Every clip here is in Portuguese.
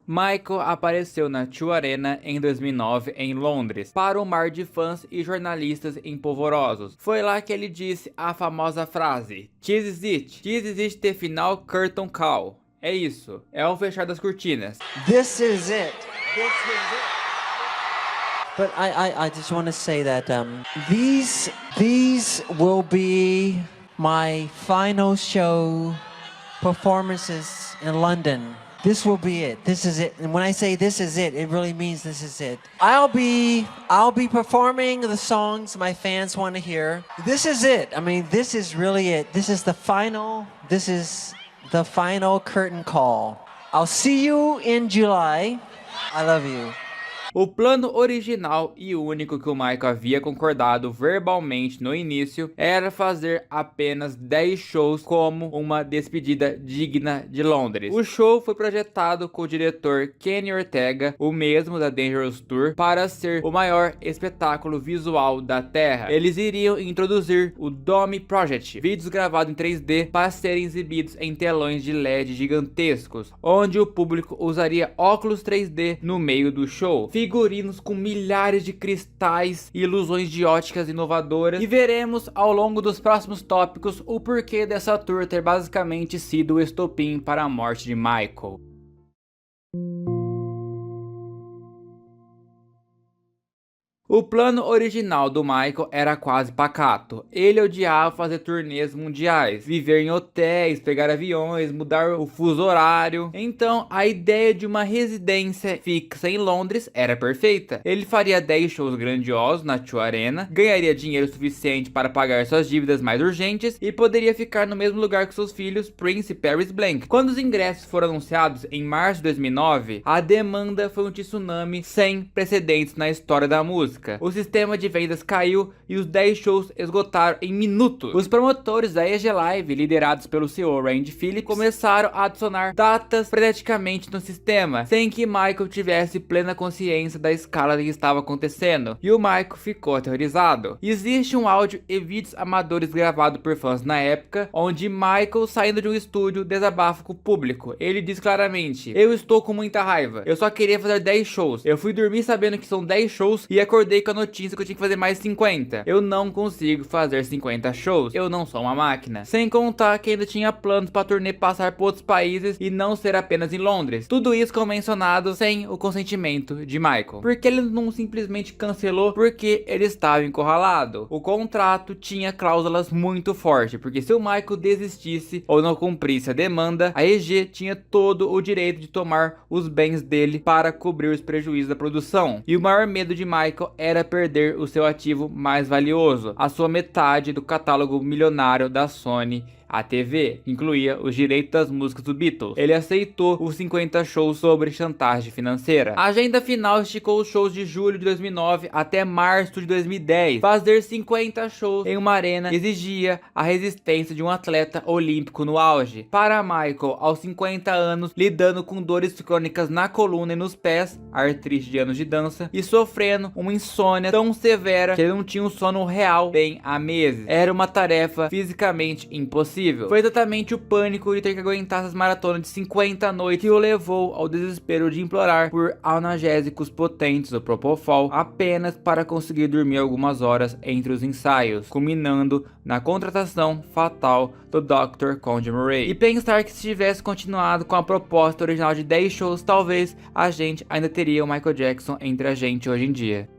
Michael apareceu na O2 Arena em 2009 em Londres, para um mar de fãs e jornalistas empolvorosos. Foi lá que ele disse a famosa frase: "This is it. This is it, the final curtain call." É isso, é o fechar das cortinas. This is it. This is it. But I just want to say that these will be my final show performances in London. This will be it. This is it. And when I say this is it, it really means this is it. I'll be performing the songs my fans want to hear. This is it. I mean, this is really it. This is the final curtain call. I'll see you in July. I love you. O plano original e único que o Michael havia concordado verbalmente no início era fazer apenas 10 shows como uma despedida digna de Londres. O show foi projetado com o diretor Kenny Ortega, o mesmo da Dangerous Tour, para ser o maior espetáculo visual da Terra. Eles iriam introduzir o Dome Project, vídeos gravados em 3D para serem exibidos em telões de LED gigantescos, onde o público usaria óculos 3D no meio do show, figurinos com milhares de cristais e ilusões de óticas inovadoras, e veremos ao longo dos próximos tópicos o porquê dessa tour ter basicamente sido o estopim para a morte de Michael. O plano original do Michael era quase pacato. Ele odiava fazer turnês mundiais, viver em hotéis, pegar aviões, mudar o fuso horário. Então a ideia de uma residência fixa em Londres era perfeita. Ele faria 10 shows grandiosos na O2 Arena, ganharia dinheiro suficiente para pagar suas dívidas mais urgentes e poderia ficar no mesmo lugar que seus filhos, Prince e Paris Blank. Quando os ingressos foram anunciados em março de 2009, a demanda foi um tsunami sem precedentes na história da música. O sistema de vendas caiu e os 10 shows esgotaram em minutos. Os promotores da EG Live, liderados pelo CEO Randy Phillips, começaram a adicionar datas freneticamente no sistema, sem que Michael tivesse plena consciência da escala que estava acontecendo, e o Michael ficou aterrorizado. Existe um áudio e vídeos amadores gravados por fãs na época, onde Michael, saindo de um estúdio, desabafa com o público. Ele diz claramente: "Eu estou com muita raiva, eu só queria fazer 10 shows, eu fui dormir sabendo que são 10 shows e acordei com a notícia que eu tinha que fazer mais 50. Eu não consigo fazer 50 shows, eu não sou uma máquina." Sem contar que ainda tinha planos para a turnê passar por outros países e não ser apenas em Londres. Tudo isso, como mencionado, sem o consentimento de Michael. Porque ele não simplesmente cancelou porque ele estava encurralado. O contrato tinha cláusulas muito fortes, porque se o Michael desistisse ou não cumprisse a demanda, a EG tinha todo o direito de tomar os bens dele para cobrir os prejuízos da produção. E o maior medo de Michael era perder o seu ativo mais valioso, a sua metade do catálogo milionário da Sony. A TV incluía os direitos das músicas do Beatles. Ele aceitou os 50 shows sobre chantagem financeira. A agenda final esticou os shows de julho de 2009 até março de 2010. Fazer 50 shows em uma arena exigia a resistência de um atleta olímpico no auge. Para Michael, aos 50 anos, lidando com dores crônicas na coluna e nos pés, artrite de anos de dança, e sofrendo uma insônia tão severa que ele não tinha um sono real bem há meses. Era uma tarefa fisicamente impossível. Foi exatamente o pânico de ter que aguentar essas maratonas de 50 noites que o levou ao desespero de implorar por analgésicos potentes, o Propofol, apenas para conseguir dormir algumas horas entre os ensaios, culminando na contratação fatal do Dr. Conde Murray. E pensar que se tivesse continuado com a proposta original de 10 shows, talvez a gente ainda teria o Michael Jackson entre a gente hoje em dia.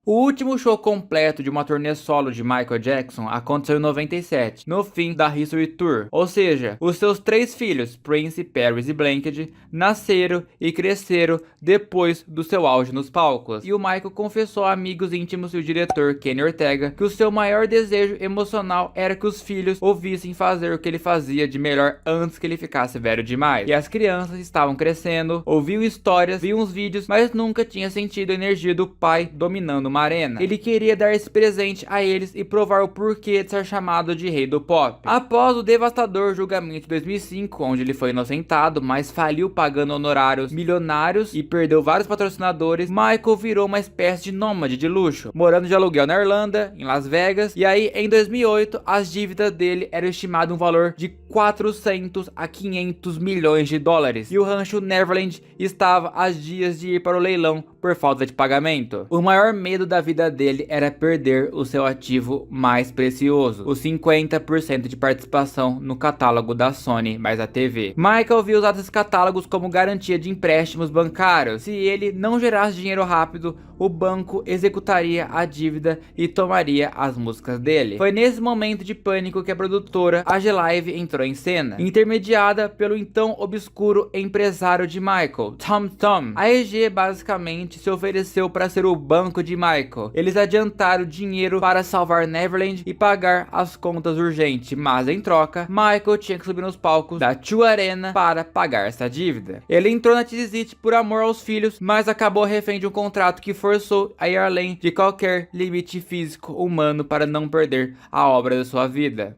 O último show completo de uma turnê solo de Michael Jackson aconteceu em 97, no fim da History Tour. Ou seja, os seus 3 filhos, Prince, Paris e Blanket, nasceram e cresceram depois do seu auge nos palcos. E o Michael confessou a amigos íntimos e o diretor Kenny Ortega que o seu maior desejo emocional era que os filhos ouvissem fazer o que ele fazia de melhor antes que ele ficasse velho demais. E as crianças estavam crescendo, ouviam histórias, viam os vídeos, mas nunca tinha sentido a energia do pai dominando uma numa arena. Ele queria dar esse presente a eles e provar o porquê de ser chamado de rei do pop. Após o devastador julgamento de 2005, onde ele foi inocentado, mas faliu pagando honorários milionários e perdeu vários patrocinadores, Michael virou uma espécie de nômade de luxo, morando de aluguel na Irlanda, em Las Vegas, e aí em 2008 as dívidas dele eram estimadas um valor de 400 a 500 milhões de dólares, e o rancho Neverland estava a dias de ir para o leilão por falta de pagamento. O maior medo da vida dele era perder o seu ativo mais precioso, os 50% de participação no catálogo da Sony mais a TV. Michael viu usar esses catálogos como garantia de empréstimos bancários. Se ele não gerasse dinheiro rápido, o banco executaria a dívida e tomaria as músicas dele. Foi nesse momento de pânico que a produtora AG Live entrou em cena, intermediada pelo então obscuro empresário de Michael, Tom Thumb. A EG basicamente se ofereceu para ser o banco de Michael. Eles adiantaram dinheiro para salvar Neverland e pagar as contas urgentes, mas em troca, Michael tinha que subir nos palcos da Two Arena para pagar essa dívida. Ele entrou na Tizzy por amor aos filhos, mas acabou refém de um contrato que forçou a ir além de qualquer limite físico humano para não perder a obra da sua vida.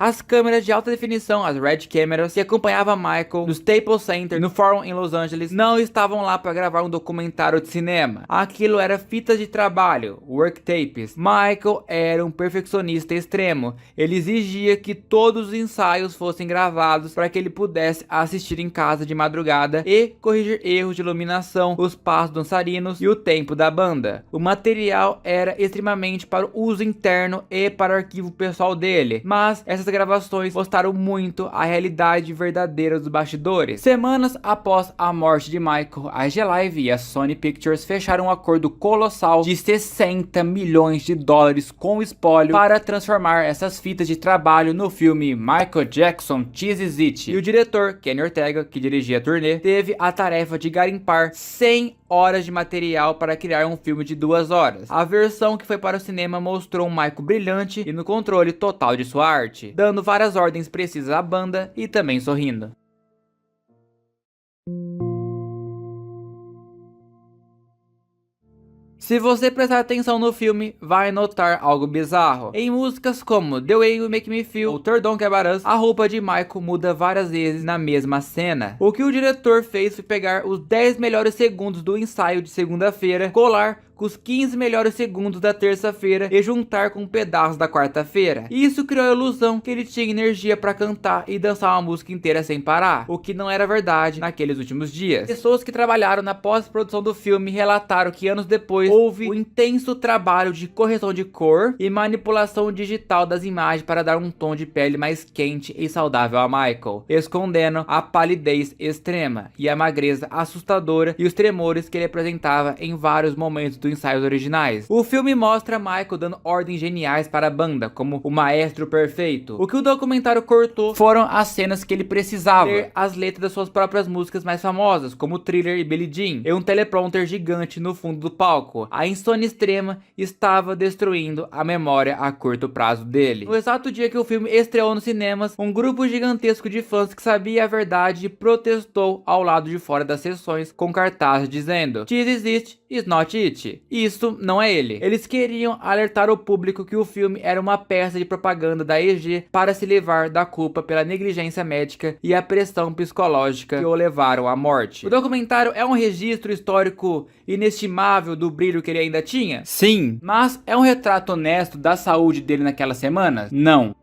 As câmeras de alta definição, as Red Cameras, que acompanhavam Michael no Staples Center, no Forum em Los Angeles, não estavam lá para gravar um documentário de cinema. Aquilo era fitas de trabalho, work tapes. Michael era um perfeccionista extremo. Ele exigia que todos os ensaios fossem gravados para que ele pudesse assistir em casa de madrugada e corrigir erros de iluminação, os passos dançarinos e o tempo da banda. O material era extremamente para o uso interno e para o arquivo pessoal dele, mas essas gravações mostraram muito a realidade verdadeira dos bastidores. Semanas após a morte de Michael, a AG Live e a Sony Pictures fecharam um acordo colossal de 60 milhões de dólares com o espólio para transformar essas fitas de trabalho no filme Michael Jackson Cheez-It. E o diretor, Kenny Ortega, que dirigia a turnê, teve a tarefa de garimpar 100 horas de material para criar um filme de 2 horas. A versão que foi para o cinema mostrou um Michael brilhante e no controle total de sua arte, dando várias ordens precisas à banda e também sorrindo. Se você prestar atenção no filme, vai notar algo bizarro. Em músicas como The Way You Make Me Feel ou Turn Don't Care About Us, a roupa de Michael muda várias vezes na mesma cena. O que o diretor fez foi pegar os 10 melhores segundos do ensaio de segunda-feira, colar com os 15 melhores segundos da terça-feira e juntar com um pedaço da quarta-feira. Isso criou a ilusão que ele tinha energia para cantar e dançar uma música inteira sem parar, o que não era verdade naqueles últimos dias. Pessoas que trabalharam na pós-produção do filme relataram que anos depois houve um intenso trabalho de correção de cor e manipulação digital das imagens para dar um tom de pele mais quente e saudável a Michael, escondendo a palidez extrema e a magreza assustadora e os tremores que ele apresentava em vários momentos do ensaios originais. O filme mostra Michael dando ordens geniais para a banda, como o maestro perfeito. O que o documentário cortou foram as cenas que ele precisava ler as letras das suas próprias músicas mais famosas, como Thriller e Billie Jean, e um teleprompter gigante no fundo do palco. A insônia extrema estava destruindo a memória a curto prazo dele. No exato dia que o filme estreou nos cinemas, um grupo gigantesco de fãs que sabia a verdade protestou ao lado de fora das sessões com cartazes dizendo "Cheez-It is not it". Isso não é ele. Eles queriam alertar o público que o filme era uma peça de propaganda da EG para se livrar da culpa pela negligência médica e a pressão psicológica que o levaram à morte. O documentário é um registro histórico inestimável do brilho que ele ainda tinha? Sim. Mas é um retrato honesto da saúde dele naquelas semanas? Não.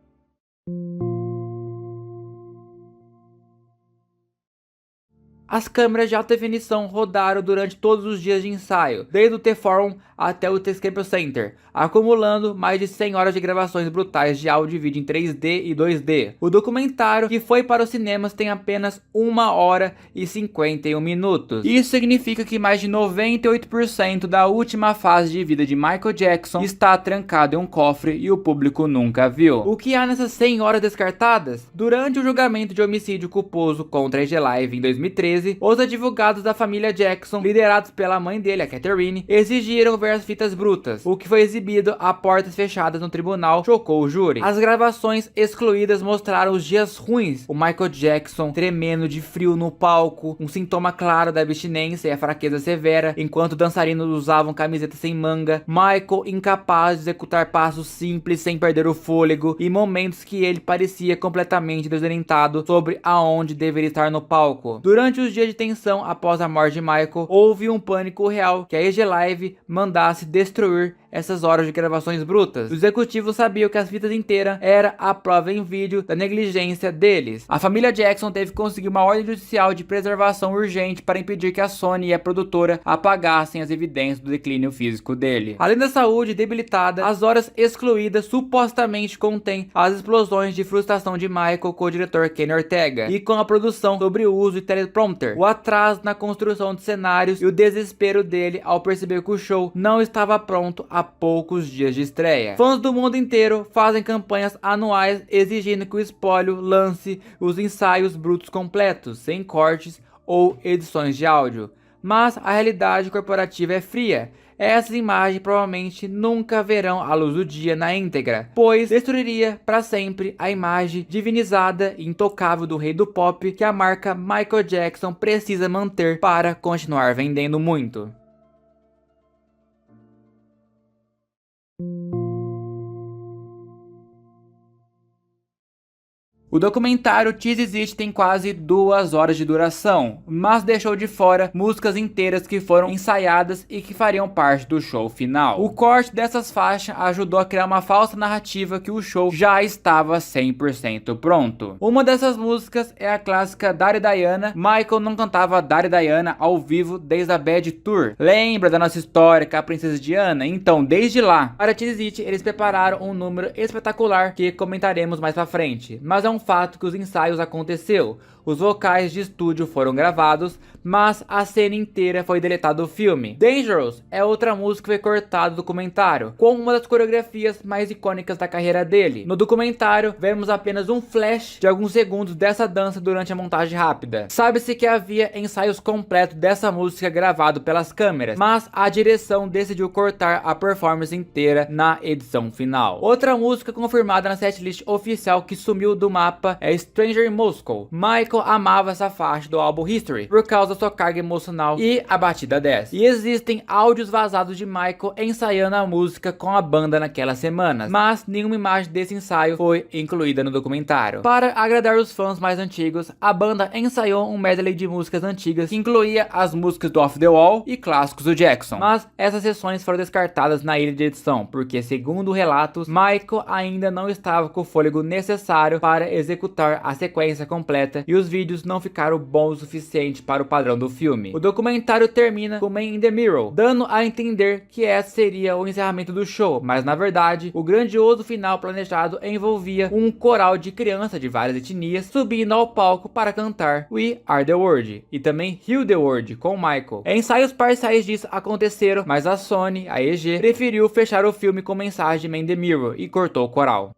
As câmeras de alta definição rodaram durante todos os dias de ensaio, desde o T-Forum até o Staples Center, acumulando mais de 100 horas de gravações brutais de áudio e vídeo em 3D e 2D. O documentário que foi para os cinemas tem apenas 1 hora e 51 minutos. Isso significa que mais de 98% da última fase de vida de Michael Jackson está trancado em um cofre e o público nunca viu. O que há nessas 100 horas descartadas? Durante o julgamento de homicídio culposo contra a AG Live em 2013, 2013, os advogados da família Jackson, liderados pela mãe dele, a Catherine, exigiram ver as fitas brutas. O que foi exibido a portas fechadas no tribunal chocou o júri. As gravações excluídas mostraram os dias ruins, o Michael Jackson tremendo de frio no palco, um sintoma claro da abstinência e a fraqueza severa, enquanto dançarinos usavam camisetas sem manga, Michael incapaz de executar passos simples sem perder o fôlego, e momentos que ele parecia completamente desorientado sobre aonde deveria estar no palco. Durante os dias de tensão após a morte de Michael, houve um pânico real que a EG Live mandasse destruir essas horas de gravações brutas. Os executivos sabiam que as fitas inteiras era a prova em vídeo da negligência deles. A família Jackson teve que conseguir uma ordem judicial de preservação urgente para impedir que a Sony e a produtora apagassem as evidências do declínio físico dele. Além da saúde debilitada, as horas excluídas supostamente contêm as explosões de frustração de Michael com o diretor Kenny Ortega e com a produção sobre o uso de teleprompter, o atraso na construção de cenários e o desespero dele ao perceber que o show não estava pronto a poucos dias de estreia. Fãs do mundo inteiro fazem campanhas anuais exigindo que o espólio lance os ensaios brutos completos, sem cortes ou edições de áudio. Mas a realidade corporativa é fria. Essas imagens provavelmente nunca verão a luz do dia na íntegra, pois destruiria para sempre a imagem divinizada e intocável do rei do pop que a marca Michael Jackson precisa manter para continuar vendendo muito. O documentário This Is It tem quase 2 horas de duração, mas deixou de fora músicas inteiras que foram ensaiadas e que fariam parte do show final. O corte dessas faixas ajudou a criar uma falsa narrativa que o show já estava 100% pronto. Uma dessas músicas é a clássica Daddy Diana. Michael não cantava Daddy Diana ao vivo desde a Bad Tour. Lembra da nossa história com a Princesa Diana? Então, desde lá, para This Is It, eles prepararam um número espetacular que comentaremos mais pra frente, mas é um fato que os ensaios aconteceu. Os vocais de estúdio foram gravados, mas a cena inteira foi deletada do filme. Dangerous é outra música que foi cortada do documentário, com uma das coreografias mais icônicas da carreira dele. No documentário, vemos apenas um flash de alguns segundos dessa dança durante a montagem rápida. Sabe-se que havia ensaios completos dessa música gravado pelas câmeras, mas a direção decidiu cortar a performance inteira na edição final. Outra música confirmada na setlist oficial que sumiu do mapa é Stranger in Moscow. Michael amava essa faixa do álbum History por causa da sua carga emocional e a batida desce. E existem áudios vazados de Michael ensaiando a música com a banda naquelas semanas, mas nenhuma imagem desse ensaio foi incluída no documentário. Para agradar os fãs mais antigos, a banda ensaiou um medley de músicas antigas que incluía as músicas do Off the Wall e clássicos do Jackson, mas essas sessões foram descartadas na ilha de edição, porque segundo relatos, Michael ainda não estava com o fôlego necessário para executar a sequência completa e os vídeos não ficaram bons o suficiente para o padrão do filme. O documentário termina com Man in the Mirror, dando a entender que esse seria o encerramento do show, mas na verdade, o grandioso final planejado envolvia um coral de crianças de várias etnias subindo ao palco para cantar We Are the World e também Heal the World com Michael. Ensaios parciais disso aconteceram, mas a Sony, a EG, preferiu fechar o filme com mensagem de Man in the Mirror e cortou o coral.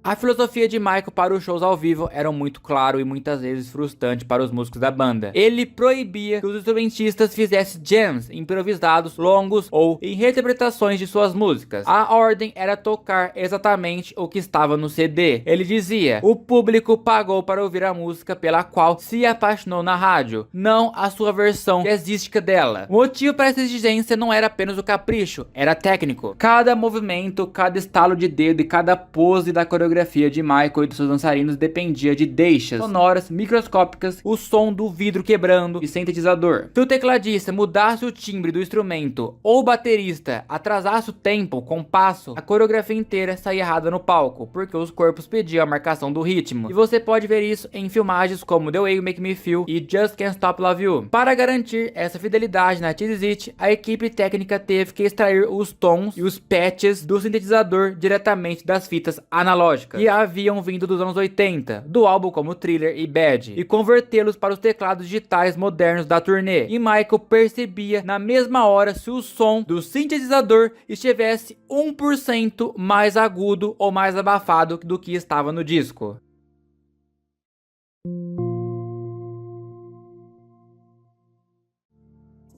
A filosofia de Michael para os shows ao vivo era muito claro e muitas vezes frustrante para os músicos da banda. Ele proibia que os instrumentistas fizessem jams improvisados, longos ou em reinterpretações de suas músicas. A ordem era tocar exatamente o que estava no CD. Ele dizia: o público pagou para ouvir a música pela qual se apaixonou na rádio, não a sua versão jazzística dela. O motivo para essa exigência não era apenas o capricho, era técnico. Cada movimento, cada estalo de dedo e cada pose da coreografia de Michael e dos seus dançarinos dependia de deixas sonoras microscópicas, o som do vidro quebrando e sintetizador. Se o tecladista mudasse o timbre do instrumento ou o baterista atrasasse o tempo, o compasso, a coreografia inteira saía errada no palco, porque os corpos pediam a marcação do ritmo. E você pode ver isso em filmagens como The Way You Make Me Feel e Just Can't Stop Love You. Para garantir essa fidelidade na This Is It, a equipe técnica teve que extrair os tons e os patches do sintetizador diretamente das fitas analógicas. tecnológicas que haviam vindo dos anos 80, do álbum como Thriller e Bad, e convertê-los para os teclados digitais modernos da turnê. E Michael percebia na mesma hora se o som do sintetizador estivesse 1% mais agudo ou mais abafado do que estava no disco.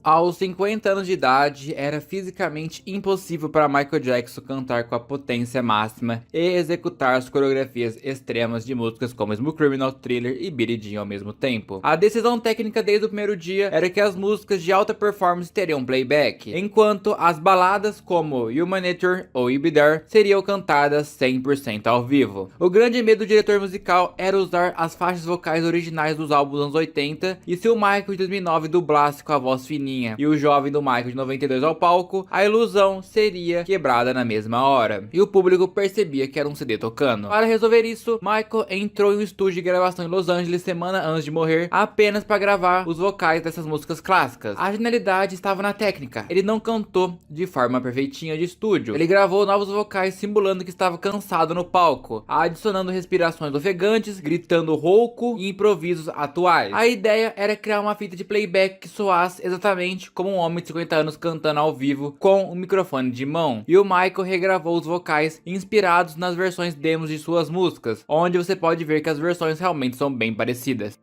Aos 50 anos de idade, era fisicamente impossível para Michael Jackson cantar com a potência máxima e executar as coreografias extremas de músicas como Smooth Criminal, Thriller e Billie Jean ao mesmo tempo. A decisão técnica desde o primeiro dia era que as músicas de alta performance teriam playback, enquanto as baladas como Human Nature ou You Be There seriam cantadas 100% ao vivo. O grande medo do diretor musical era usar as faixas vocais originais dos álbuns dos anos 80, e se o Michael de 2009 dublasse com a voz fininha e o jovem do Michael de 92 ao palco, a ilusão seria quebrada na mesma hora, e o público percebia que era um CD tocando. Para resolver isso, Michael entrou em um estúdio de gravação em Los Angeles semana antes de morrer, apenas para gravar os vocais dessas músicas clássicas. A genialidade estava na técnica. Ele não cantou de forma perfeitinha de estúdio, ele gravou novos vocais simulando que estava cansado no palco, adicionando respirações ofegantes, gritando rouco e improvisos atuais. A ideia era criar uma fita de playback que soasse exatamente como um homem de 50 anos cantando ao vivo com o microfone de mão, e o Michael regravou os vocais inspirados nas versões demos de suas músicas, onde você pode ver que as versões realmente são bem parecidas.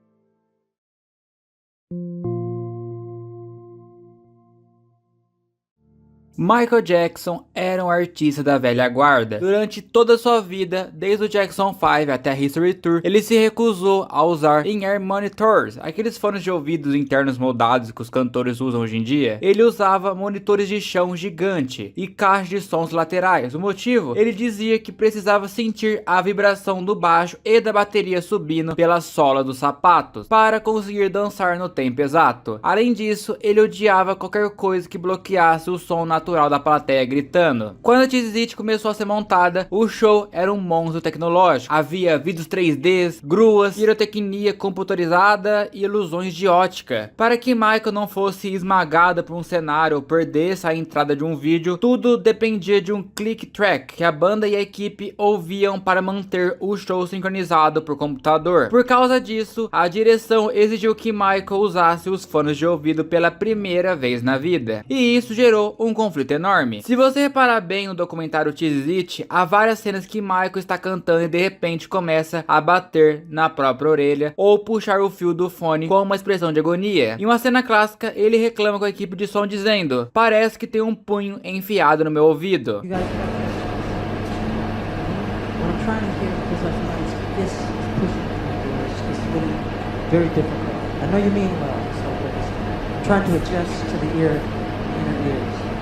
Michael Jackson era um artista da velha guarda. Durante toda a sua vida, desde o Jackson 5 até a History Tour, ele se recusou a usar in-ear monitors, aqueles fones de ouvidos internos moldados que os cantores usam hoje em dia. Ele usava monitores de chão gigante e caixas de sons laterais. O motivo? Ele dizia que precisava sentir a vibração do baixo e da bateria subindo pela sola dos sapatos para conseguir dançar no tempo exato. Além disso, ele odiava qualquer coisa que bloqueasse o som natural da plateia gritando. Quando a Cheez It começou a ser montada, o show era um monstro tecnológico. Havia vídeos 3Ds, gruas, pirotecnia computadorizada e ilusões de ótica. Para que Michael não fosse esmagado por um cenário ou perdesse a entrada de um vídeo, tudo dependia de um click track que a banda e a equipe ouviam para manter o show sincronizado por computador. Por causa disso, a direção exigiu que Michael usasse os fones de ouvido pela primeira vez na vida, e isso gerou um conflito enorme. Se você reparar bem no documentário Cheez It, há várias cenas que Michael está cantando e de repente começa a bater na própria orelha ou puxar o fio do fone com uma expressão de agonia. Em uma cena clássica, ele reclama com a equipe de som dizendo: "Parece que tem um punho enfiado no meu ouvido."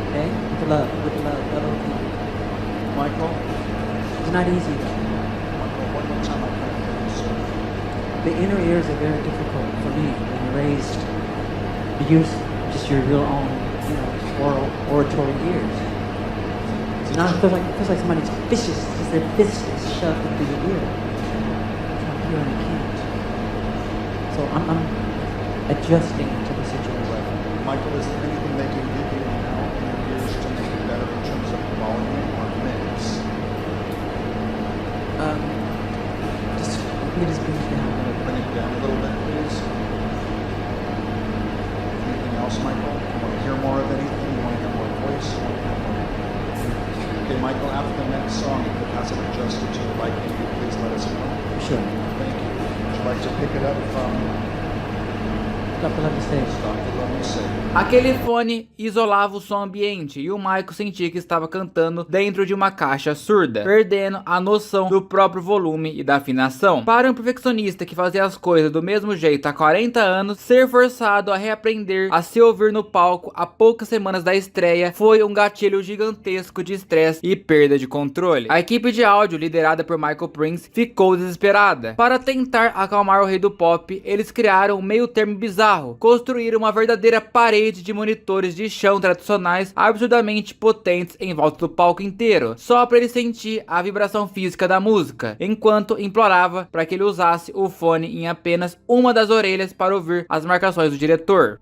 Okay? With love, L-O-V. Michael? It's not easy though. Michael, one more time I can't hear you, sir. The inner ears are very difficult for me when you're raised to use just your real own, oral, oratory ears. So now it feels like somebody's vicious, just their fist is shoved into your ear. I'm trying to hear and I can't. So I'm adjusting to the situation. Michael, is there anything they can give you now in your ears to make it better in terms of volume or mix? Just, we can just bring it down a little bit. Bring it down a little bit, please. Anything else, Michael? You want to hear more of anything? You want to hear more voice? You want to hear more? Okay, Michael, after the next song, if it hasn't adjusted to your liking, please let us know. Sure. Thank you. Would you like to pick it up from Stop the Love You Say? Stop the Love You Say? Aquele fone isolava o som ambiente e o Michael sentia que estava cantando dentro de uma caixa surda, perdendo a noção do próprio volume e da afinação. Para um perfeccionista que fazia as coisas do mesmo jeito há 40 anos, ser forçado a reaprender a se ouvir no palco a poucas semanas da estreia foi um gatilho gigantesco de estresse e perda de controle. A equipe de áudio, liderada por Michael Prince, ficou desesperada. Para tentar acalmar o rei do pop, eles criaram um meio termo bizarro, construíram uma verdadeira parede de monitores de chão tradicionais absurdamente potentes em volta do palco inteiro, só para ele sentir a vibração física da música, enquanto implorava para que ele usasse o fone em apenas uma das orelhas para ouvir as marcações do diretor.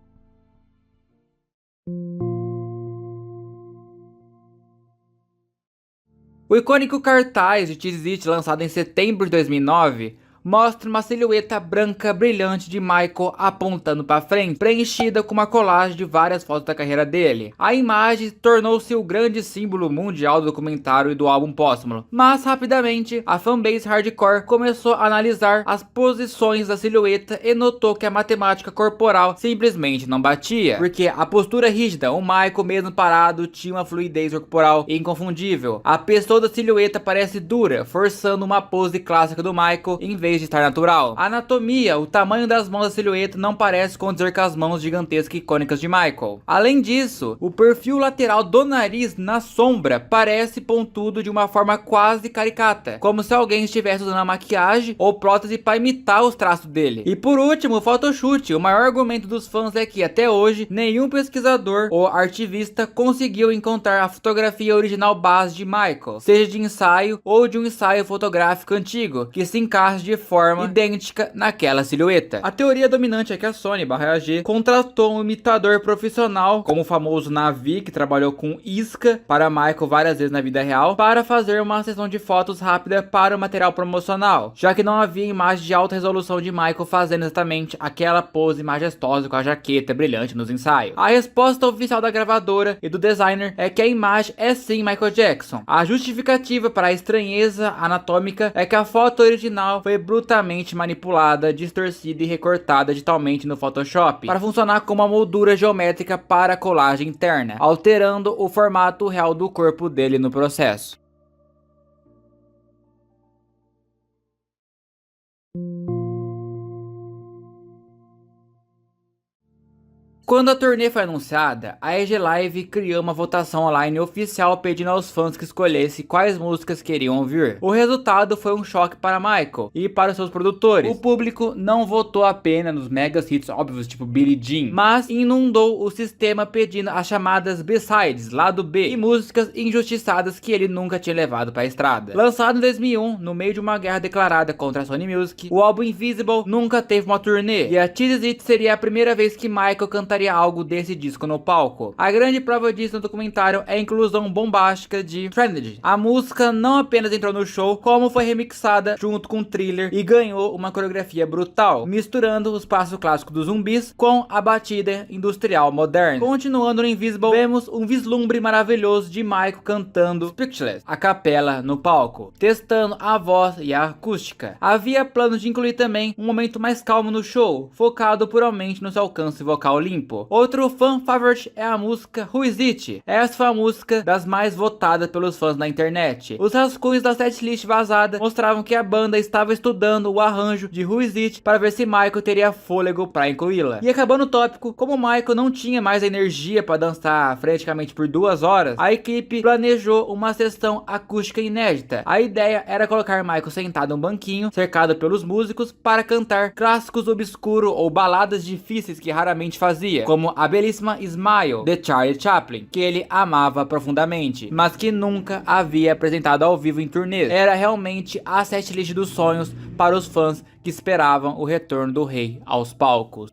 O icônico cartaz de Cheez It, lançado em setembro de 2009, mostra uma silhueta branca brilhante de Michael apontando para frente, preenchida com uma colagem de várias fotos da carreira dele. A imagem tornou-se o grande símbolo mundial do documentário e do álbum póstumo, mas rapidamente a fanbase hardcore começou a analisar as posições da silhueta e notou que a matemática corporal simplesmente não batia, porque a postura rígida, o Michael mesmo parado tinha uma fluidez corporal inconfundível. A pessoa da silhueta parece dura, forçando uma pose clássica do Michael em vez de estar natural. A anatomia, o tamanho das mãos da silhueta não parece condizer com as mãos gigantescas e icônicas de Michael. Além disso, o perfil lateral do nariz na sombra parece pontudo de uma forma quase caricata, como se alguém estivesse usando a maquiagem ou prótese para imitar os traços dele. E por último, o photoshoot. O maior argumento dos fãs é que até hoje nenhum pesquisador ou artivista conseguiu encontrar a fotografia original base de Michael, seja de ensaio ou de um ensaio fotográfico antigo, que se encaixe de forma idêntica naquela silhueta. A teoria dominante é que a Sony/AG contratou um imitador profissional, como o famoso Navi, que trabalhou com isca para Michael várias vezes na vida real, para fazer uma sessão de fotos rápida para o material promocional, já que não havia imagem de alta resolução de Michael fazendo exatamente aquela pose majestosa com a jaqueta brilhante nos ensaios. A resposta oficial da gravadora e do designer é que a imagem é sim Michael Jackson. A justificativa para a estranheza anatômica é que a foto original foi brutalmente manipulada, distorcida e recortada digitalmente no Photoshop para funcionar como uma moldura geométrica para a colagem interna, alterando o formato real do corpo dele no processo. Quando a turnê foi anunciada, a EG Live criou uma votação online oficial pedindo aos fãs que escolhessem quais músicas queriam ouvir. O resultado foi um choque para Michael e para seus produtores. O público não votou apenas nos mega hits óbvios tipo Billie Jean, mas inundou o sistema pedindo as chamadas B-sides, lado B, e músicas injustiçadas que ele nunca tinha levado para a estrada. Lançado em 2001, no meio de uma guerra declarada contra a Sony Music, o álbum Invisible nunca teve uma turnê, e a Cheez It seria a primeira vez que Michael cantaria algo desse disco no palco. A grande prova disso no documentário é a inclusão bombástica de Stranded. A música não apenas entrou no show, como foi remixada junto com o Thriller e ganhou uma coreografia brutal, misturando os passos clássicos dos zumbis com a batida industrial moderna. Continuando no Invisible, vemos um vislumbre maravilhoso de Michael cantando Speechless, a capela no palco, testando a voz e a acústica. Havia planos de incluir também um momento mais calmo no show, focado puramente no seu alcance vocal limpo. Outro fan favorite é a música Who Is It? Essa foi a música das mais votadas pelos fãs na internet. Os rascunhos da setlist vazada mostravam que a banda estava estudando o arranjo de Who Is It para ver se Michael teria fôlego para incluí-la. E acabando o tópico, como Michael não tinha mais energia para dançar freneticamente por 2 horas, a equipe planejou uma sessão acústica inédita. A ideia era colocar Michael sentado em um banquinho, cercado pelos músicos, para cantar clássicos obscuros ou baladas difíceis que raramente fazia, como a belíssima Smile, de Charlie Chaplin, que ele amava profundamente, mas que nunca havia apresentado ao vivo em turnê. Era realmente a setlist dos sonhos para os fãs que esperavam o retorno do rei aos palcos.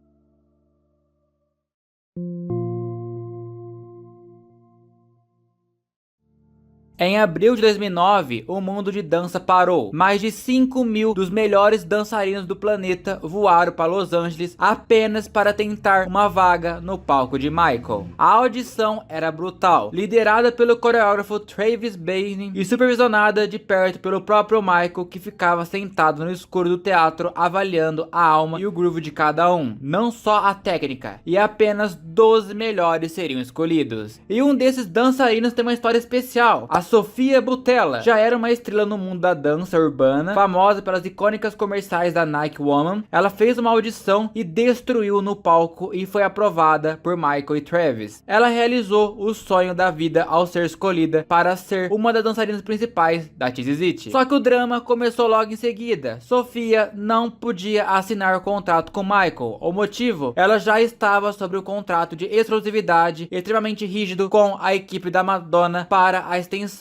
Em abril de 2009, o mundo de dança parou. Mais de 5.000 dos melhores dançarinos do planeta voaram para Los Angeles apenas para tentar uma vaga no palco de Michael. A audição era brutal, liderada pelo coreógrafo Travis Bain e supervisionada de perto pelo próprio Michael, que ficava sentado no escuro do teatro avaliando a alma e o groove de cada um, não só a técnica, e apenas 12 melhores seriam escolhidos. E um desses dançarinos tem uma história especial. A Sofia Boutella já era uma estrela no mundo da dança urbana, famosa pelas icônicas comerciais da Nike Woman. Ela fez uma audição e destruiu no palco e foi aprovada por Michael e Travis. Ela realizou o sonho da vida ao ser escolhida para ser uma das dançarinas principais da Cheez It. Só que o drama começou logo em seguida. Sofia não podia assinar o contrato com Michael. O motivo? Ela já estava sobre o contrato de exclusividade extremamente rígido com a equipe da Madonna para a extensão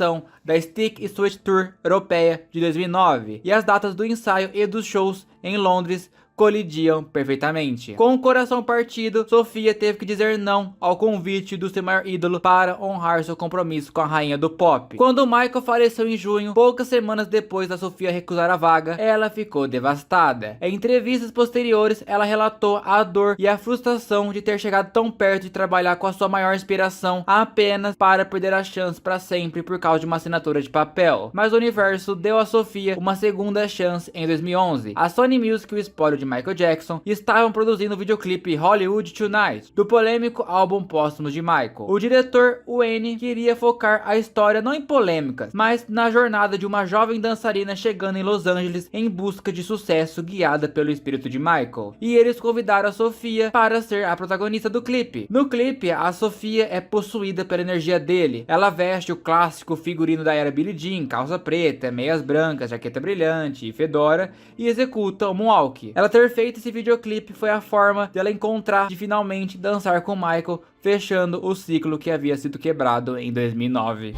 da Stick Switch Tour europeia de 2009, e as datas do ensaio e dos shows em Londres colidiam perfeitamente. Com o coração partido, Sofia teve que dizer não ao convite do seu maior ídolo para honrar seu compromisso com a rainha do pop. Quando Michael faleceu em junho, poucas semanas depois da Sofia recusar a vaga, ela ficou devastada. Em entrevistas posteriores, ela relatou a dor e a frustração de ter chegado tão perto de trabalhar com a sua maior inspiração apenas para perder a chance para sempre por causa de uma assinatura de papel. Mas o universo deu a Sofia uma segunda chance em 2011. A Sony Music e o espólio de Michael Jackson estavam produzindo o videoclipe Hollywood Tonight, do polêmico álbum póstumo de Michael. O diretor Wayne queria focar a história não em polêmicas, mas na jornada de uma jovem dançarina chegando em Los Angeles em busca de sucesso guiada pelo espírito de Michael. E eles convidaram a Sofia para ser a protagonista do clipe. No clipe, a Sofia é possuída pela energia dele. Ela veste o clássico figurino da era Billie Jean, calça preta, meias brancas, jaqueta brilhante e fedora, e executa o moonwalk. Ela ter feito esse videoclipe foi a forma dela encontrar de finalmente dançar com Michael, fechando o ciclo que havia sido quebrado em 2009.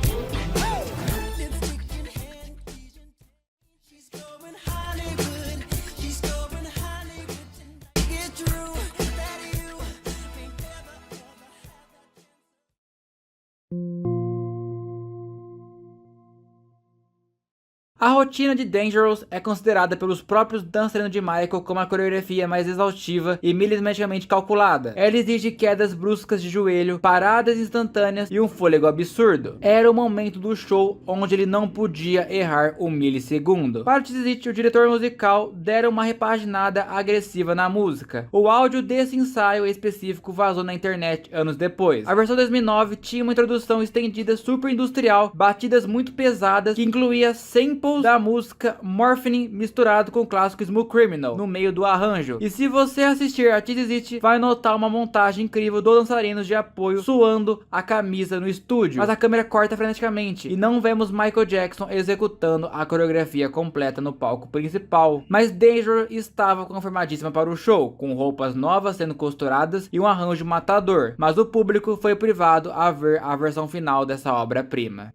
A rotina de Dangerous é considerada pelos próprios dançarinos de Michael como a coreografia mais exaustiva e milimetricamente calculada. Ela exige quedas bruscas de joelho, paradas instantâneas e um fôlego absurdo. Era o momento do show onde ele não podia errar um milissegundo. Para Tizit, o diretor musical dera uma repaginada agressiva na música. O áudio desse ensaio específico vazou na internet anos depois. A versão 2009 tinha uma introdução estendida super industrial, batidas muito pesadas, que incluía samples da música Morphine misturado com o clássico Smooth Criminal no meio do arranjo. E se você assistir a Tizit, vai notar uma montagem incrível dos dançarinos de apoio suando a camisa no estúdio, mas a câmera corta freneticamente e não vemos Michael Jackson executando a coreografia completa no palco principal. Mas Danger estava confirmadíssima para o show, com roupas novas sendo costuradas e um arranjo matador, mas o público foi privado a ver a versão final dessa obra-prima.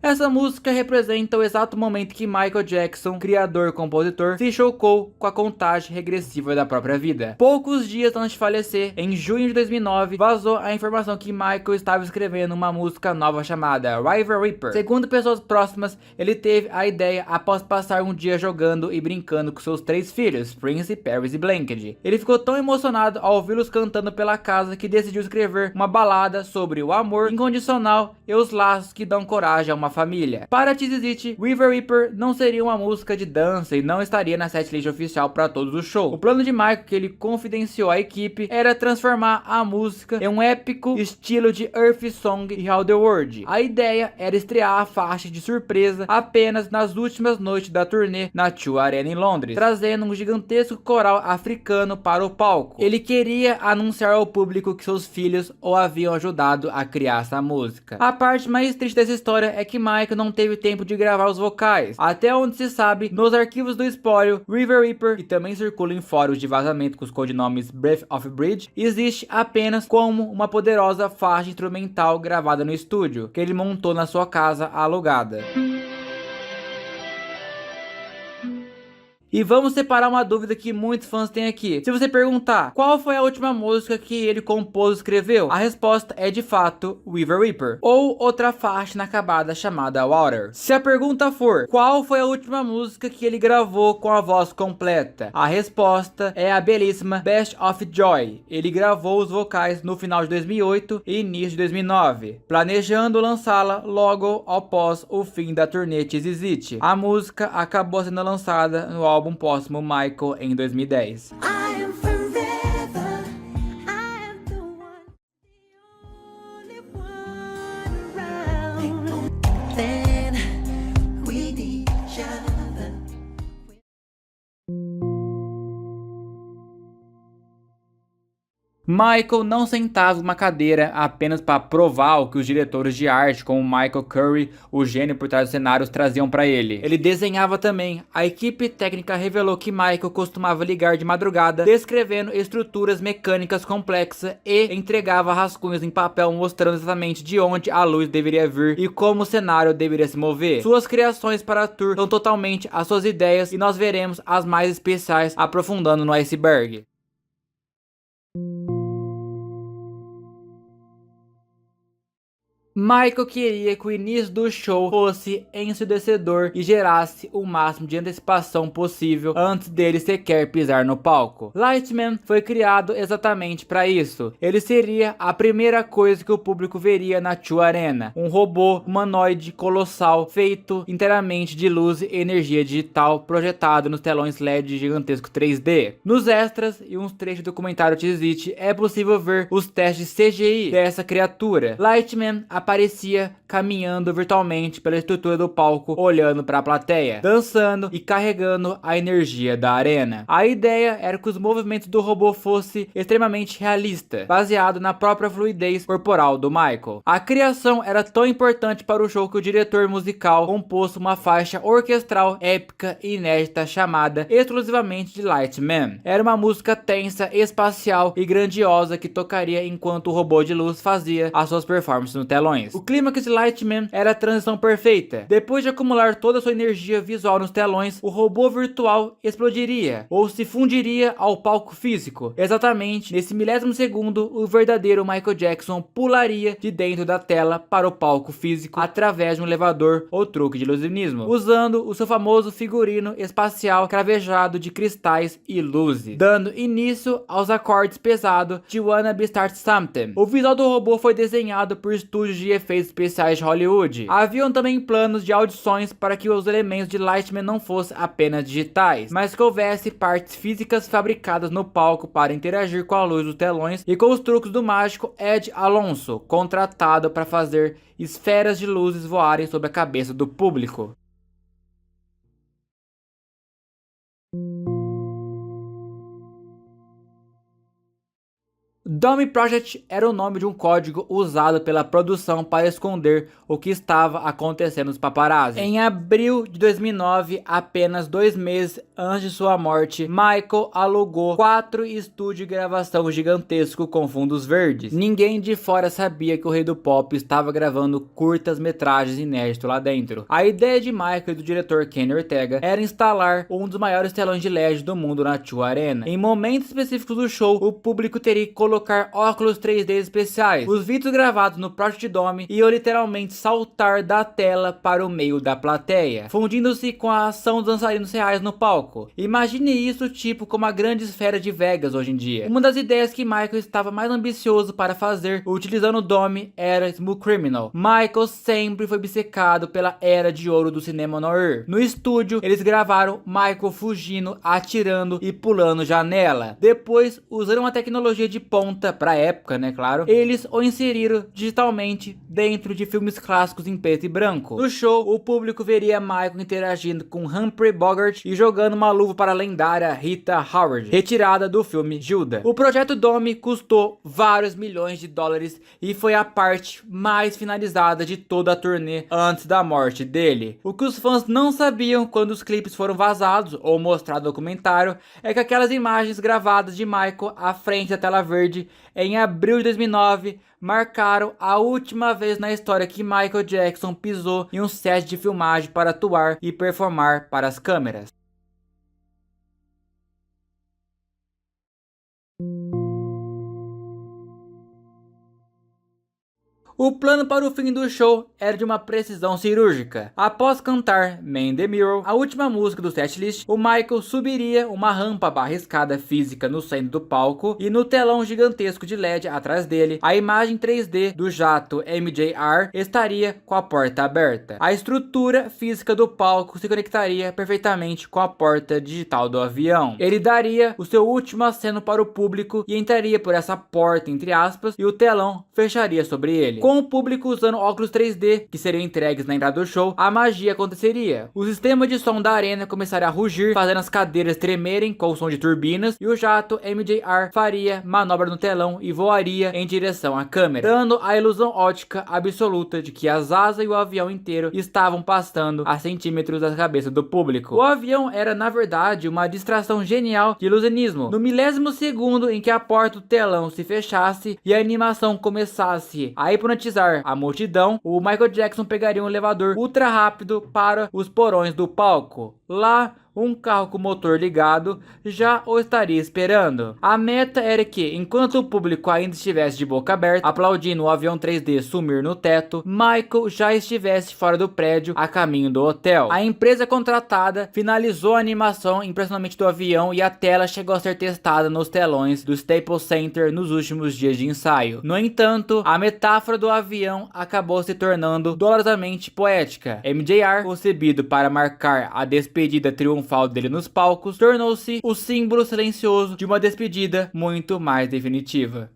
Essa música representa o exato momento que Michael Jackson, criador e compositor, se chocou com a contagem regressiva da própria vida. Poucos dias antes de falecer, em junho de 2009, vazou a informação que Michael estava escrevendo uma música nova chamada River Reaper. Segundo pessoas próximas, ele teve a ideia após passar um dia jogando e brincando com seus 3 filhos, Prince, Paris e Blanked. Ele ficou tão emocionado ao ouvi-los cantando pela casa que decidiu escrever uma balada sobre o amor incondicional e os laços que dão coragem a uma família. Para Tizit, River Reaper não seria uma música de dança e não estaria na setlist oficial para todos os shows. O plano de Michael, que ele confidenciou à equipe, era transformar a música em um épico estilo de Earth Song e How the World. A ideia era estrear a faixa de surpresa apenas nas últimas noites da turnê na O2 Arena em Londres, trazendo um gigantesco coral africano para o palco. Ele queria anunciar ao público que seus filhos o haviam ajudado a criar essa música. A parte mais triste dessa história é que Michael não teve tempo de gravar os vocais. Até onde se sabe, nos arquivos do espólio, River Reaper, que também circula em fóruns de vazamento com os codinomes Breath of Bridge, existe apenas como uma poderosa faixa instrumental gravada no estúdio, que ele montou na sua casa alugada. E vamos separar uma dúvida que muitos fãs têm aqui. Se você perguntar qual foi a última música que ele compôs e escreveu, a resposta é de fato River Reaper, ou outra faixa inacabada chamada Water. Se a pergunta for qual foi a última música que ele gravou com a voz completa, a resposta é a belíssima Best of Joy. Ele gravou os vocais no final de 2008 e início de 2009, planejando lançá-la logo após o fim da turnê Tizit. A música acabou sendo lançada no álbum póstumo Michael em 2010. Michael não sentava em uma cadeira apenas para provar o que os diretores de arte, como Michael Curry, o gênio por trás dos cenários, traziam para ele. Ele desenhava também. A equipe técnica revelou que Michael costumava ligar de madrugada, descrevendo estruturas mecânicas complexas e entregava rascunhos em papel mostrando exatamente de onde a luz deveria vir e como o cenário deveria se mover. Suas criações para a tour são totalmente as suas ideias e nós veremos as mais especiais aprofundando no iceberg. Michael queria que o início do show fosse ensurdecedor e gerasse o máximo de antecipação possível antes dele sequer pisar no palco. Lightman foi criado exatamente para isso. Ele seria a primeira coisa que o público veria na O2 Arena, um robô humanoide colossal feito inteiramente de luz e energia digital projetado nos telões LED gigantesco 3D. Nos extras e uns trechos do documentário Exit é possível ver os testes CGI dessa criatura. Lightman aparecia caminhando virtualmente pela estrutura do palco, olhando para a plateia, dançando e carregando a energia da arena. A ideia era que os movimentos do robô fossem extremamente realistas, baseado na própria fluidez corporal do Michael. A criação era tão importante para o show que o diretor musical compôs uma faixa orquestral épica e inédita chamada exclusivamente de Lightman. Era uma música tensa, espacial e grandiosa que tocaria enquanto o robô de luz fazia as suas performances no telão. O clímax de Lightman era a transição perfeita. Depois de acumular toda a sua energia visual nos telões, o robô virtual explodiria ou se fundiria ao palco físico. Exatamente nesse milésimo segundo, o verdadeiro Michael Jackson pularia de dentro da tela para o palco físico através de um elevador ou truque de ilusionismo, usando o seu famoso figurino espacial cravejado de cristais e luzes, dando início aos acordes pesados de Wanna Be Start Something. O visual do robô foi desenhado por estúdios de efeitos especiais de Hollywood. Haviam também planos de audições para que os elementos de Lightman não fossem apenas digitais, mas que houvesse partes físicas fabricadas no palco para interagir com a luz dos telões e com os truques do mágico Ed Alonso, contratado para fazer esferas de luzes voarem sobre a cabeça do público. Dummy Project era o nome de um código usado pela produção para esconder o que estava acontecendo nos paparazzi. Em abril de 2009, apenas 2 meses antes de sua morte, Michael alugou 4 estúdios de gravação gigantescos com fundos verdes. Ninguém de fora sabia que o rei do pop estava gravando curtas metragens inéditos lá dentro. A ideia de Michael e do diretor Kenny Ortega era instalar um dos maiores telões de LED do mundo na O2 Arena. Em momentos específicos do show, o público teria que colocar óculos 3D especiais. Os vídeos gravados no Project Dome iam literalmente saltar da tela para o meio da plateia, fundindo-se com a ação dos dançarinos reais no palco. Imagine isso tipo como a grande esfera de Vegas hoje em dia. Uma das ideias que Michael estava mais ambicioso para fazer, utilizando o Dome, era Smooth Criminal. Michael sempre foi obcecado pela era de ouro do cinema noir. No estúdio, eles gravaram Michael fugindo, atirando e pulando janela. Depois, usando uma tecnologia de ponta para a época, né, claro, eles o inseriram digitalmente dentro de filmes clássicos em preto e branco. No show, o público veria Michael interagindo com Humphrey Bogart e jogando uma luva para a lendária Rita Howard, retirada do filme Gilda. O projeto Dome custou vários milhões de dólares e foi a parte mais finalizada de toda a turnê antes da morte dele. O que os fãs não sabiam quando os clipes foram vazados ou mostrados no documentário é que aquelas imagens gravadas de Michael à frente da tela verde em abril de 2009 marcaram a última vez na história que Michael Jackson pisou em um set de filmagem para atuar e performar para as câmeras. O plano para o fim do show era de uma precisão cirúrgica. Após cantar Man in the Mirror, a última música do setlist, o Michael subiria uma rampa barra escada física no centro do palco e no telão gigantesco de LED atrás dele, a imagem 3D do jato MJR estaria com a porta aberta. A estrutura física do palco se conectaria perfeitamente com a porta digital do avião. Ele daria o seu último aceno para o público e entraria por essa porta, entre aspas, e o telão fecharia sobre ele. Com o público usando óculos 3D, que seriam entregues na entrada do show, a magia aconteceria. O sistema de som da arena começaria a rugir, fazendo as cadeiras tremerem com o som de turbinas, e o jato MJR faria manobra no telão e voaria em direção à câmera, dando a ilusão ótica absoluta de que as asas e o avião inteiro estavam passando a centímetros da cabeça do público. O avião era, na verdade, uma distração genial de ilusionismo. No milésimo segundo em que a porta do telão se fechasse e a animação começasse a hipnotizar a multidão, o Michael Jackson pegaria um elevador ultra rápido para os porões do palco. Lá, um carro com motor ligado já o estaria esperando. A meta era que, enquanto o público ainda estivesse de boca aberta, aplaudindo o avião 3D sumir no teto, Michael já estivesse fora do prédio, a caminho do hotel. A empresa contratada finalizou a animação impressionante do avião e a tela chegou a ser testada nos telões do Staples Center nos últimos dias de ensaio. No entanto, a metáfora do avião acabou se tornando dolorosamente poética. MJR, concebido para marcar a despedida triunfal dele nos palcos, tornou-se o símbolo silencioso de uma despedida muito mais definitiva.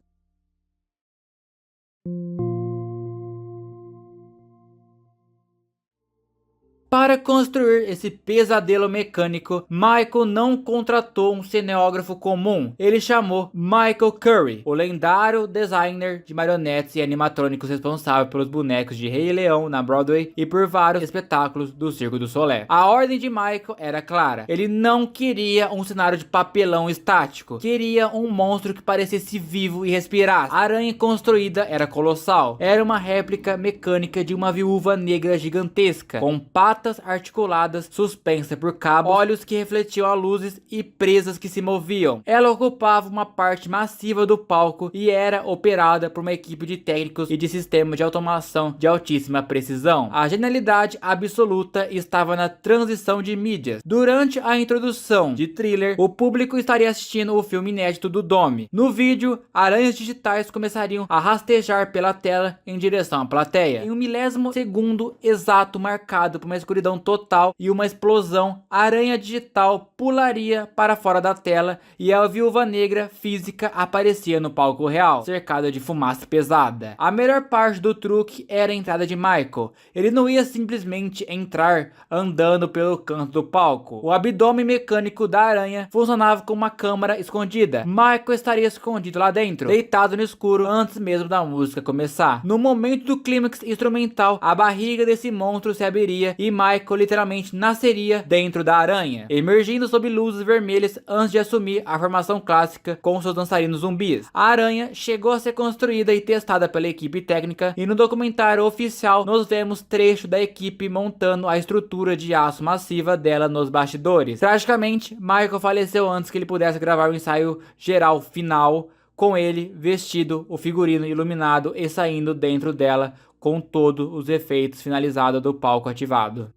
Para construir esse pesadelo mecânico, Michael não contratou um cineógrafo comum. Ele chamou Michael Curry, o lendário designer de marionetes e animatrônicos responsável pelos bonecos de Rei Leão na Broadway e por vários espetáculos do Circo du Soleil. A ordem de Michael era clara. Ele não queria um cenário de papelão estático. Queria um monstro que parecesse vivo e respirasse. A aranha construída era colossal. Era uma réplica mecânica de uma viúva negra gigantesca, com patas articuladas, suspensa por cabos, olhos que refletiam a luzes e presas que se moviam. Ela ocupava uma parte massiva do palco e era operada por uma equipe de técnicos e de sistema de automação de altíssima precisão. A genialidade absoluta estava na transição de mídias. Durante a introdução de Thriller, o público estaria assistindo o filme inédito do Dome. No vídeo, aranhas digitais começariam a rastejar pela tela em direção à plateia. Em um milésimo segundo exato marcado por uma escuridão total e uma explosão, a aranha digital pularia para fora da tela e a viúva negra física aparecia no palco real, cercada de fumaça pesada. A melhor parte do truque era a entrada de Michael. Ele não ia simplesmente entrar andando pelo canto do palco. O abdômen mecânico da aranha funcionava como uma câmara escondida. Michael estaria escondido lá dentro, deitado no escuro antes mesmo da música começar. No momento do clímax instrumental, a barriga desse monstro se abriria e Michael literalmente nasceria dentro da aranha, emergindo sob luzes vermelhas antes de assumir a formação clássica com seus dançarinos zumbis. A aranha chegou a ser construída e testada pela equipe técnica, e no documentário oficial nós vemos trecho da equipe montando a estrutura de aço massiva dela nos bastidores. Tragicamente, Michael faleceu antes que ele pudesse gravar o ensaio geral final, com ele vestido, o figurino iluminado e saindo dentro dela com todos os efeitos finalizados do palco ativado.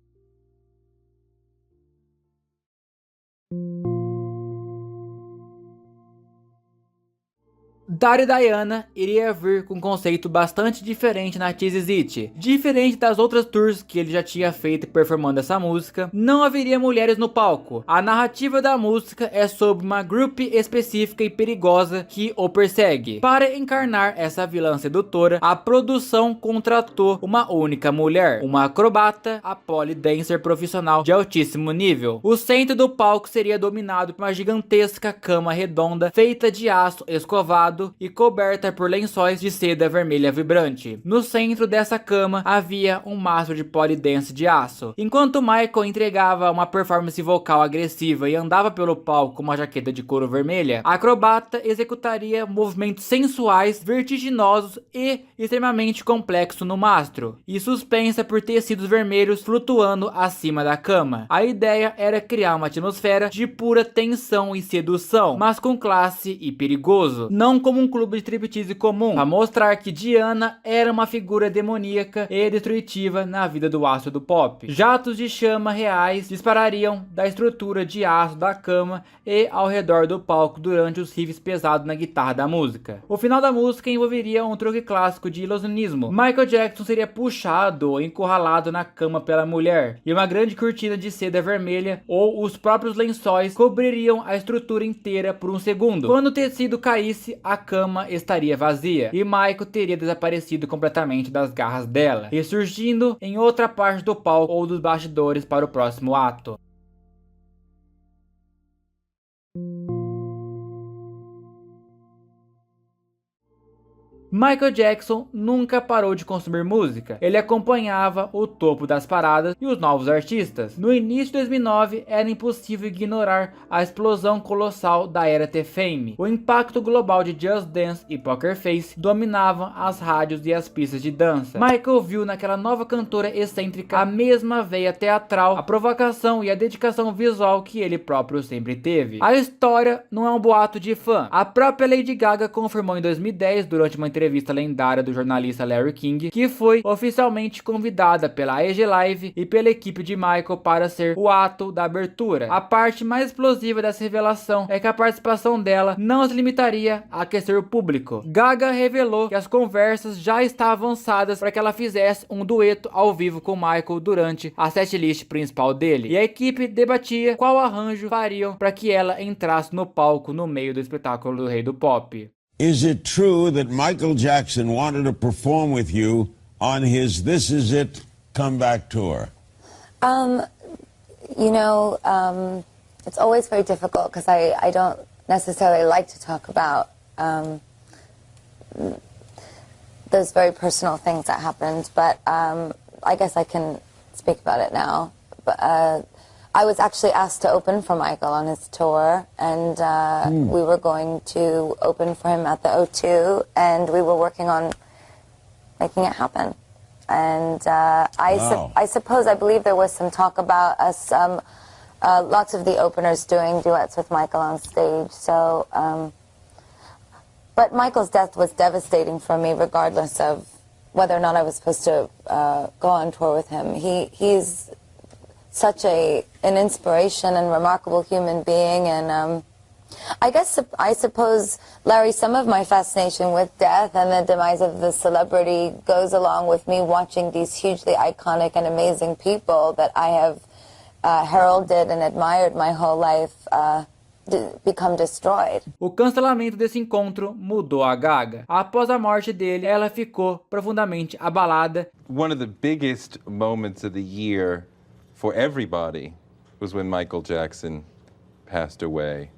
Daryl Diana iria vir com um conceito bastante diferente na This Is It. Diferente das outras tours que ele já tinha feito performando essa música, não haveria mulheres no palco. A narrativa da música é sobre uma group específica e perigosa que o persegue. Para encarnar essa vilã sedutora, a produção contratou uma única mulher, uma acrobata, a pole dancer profissional de altíssimo nível. O centro do palco seria dominado por uma gigantesca cama redonda feita de aço escovado e coberta por lençóis de seda vermelha vibrante. No centro dessa cama havia um mastro de pole dance de aço. Enquanto Michael entregava uma performance vocal agressiva e andava pelo palco com uma jaqueta de couro vermelha, a acrobata executaria movimentos sensuais, vertiginosos e extremamente complexos no mastro, e suspensa por tecidos vermelhos flutuando acima da cama. A ideia era criar uma atmosfera de pura tensão e sedução, mas com classe e perigoso, não como um clube de striptease comum, para mostrar que Diana era uma figura demoníaca e destrutiva na vida do astro do pop. Jatos de chama reais disparariam da estrutura de aço da cama e ao redor do palco durante os riffs pesados na guitarra da música. O final da música envolveria um truque clássico de ilusionismo. Michael Jackson seria puxado ou encurralado na cama pela mulher, e uma grande cortina de seda vermelha ou os próprios lençóis cobririam a estrutura inteira por um segundo. Quando o tecido caísse, a cama estaria vazia e Michael teria desaparecido completamente das garras dela, ressurgindo em outra parte do palco ou dos bastidores para o próximo ato. Michael Jackson nunca parou de consumir música. Ele acompanhava o topo das paradas e os novos artistas. No início de 2009, era impossível ignorar a explosão colossal da era T-Fame. O impacto global de Just Dance e Poker Face dominavam as rádios e as pistas de dança. Michael viu naquela nova cantora excêntrica a mesma veia teatral, a provocação e a dedicação visual que ele próprio sempre teve. A história não é um boato de fã. A própria Lady Gaga confirmou em 2010, durante uma entrevista lendária do jornalista Larry King, que foi oficialmente convidada pela AEG Live e pela equipe de Michael para ser o ato da abertura. A parte mais explosiva dessa revelação é que a participação dela não se limitaria a aquecer o público. Gaga revelou que as conversas já estavam avançadas para que ela fizesse um dueto ao vivo com Michael durante a setlist principal dele, e a equipe debatia qual arranjo fariam para que ela entrasse no palco no meio do espetáculo do Rei do Pop. Is it true that Michael Jackson wanted to perform with you on his This Is It comeback tour? It's always very difficult because I don't necessarily like to talk about those very personal things that happened, but I guess I can speak about it now. But I was actually asked to open for Michael on his tour, and we were going to open for him at the O2, and we were working on making it happen. And I believe there was some talk about us, lots of the openers doing duets with Michael on stage. So, but Michael's death was devastating for me, regardless of whether or not I was supposed to go on tour with him. He's such an inspiration and remarkable human being, and I suppose, Larry, some of my fascination with death and the demise of the celebrity goes along with me watching these hugely iconic and amazing people that I have heralded and admired my whole life become destroyed. O cancelamento desse encontro mudou a Gaga. Após a morte dele, ela ficou profundamente abalada. One of the biggest moments of the year for everybody was when Michael Jackson passed away.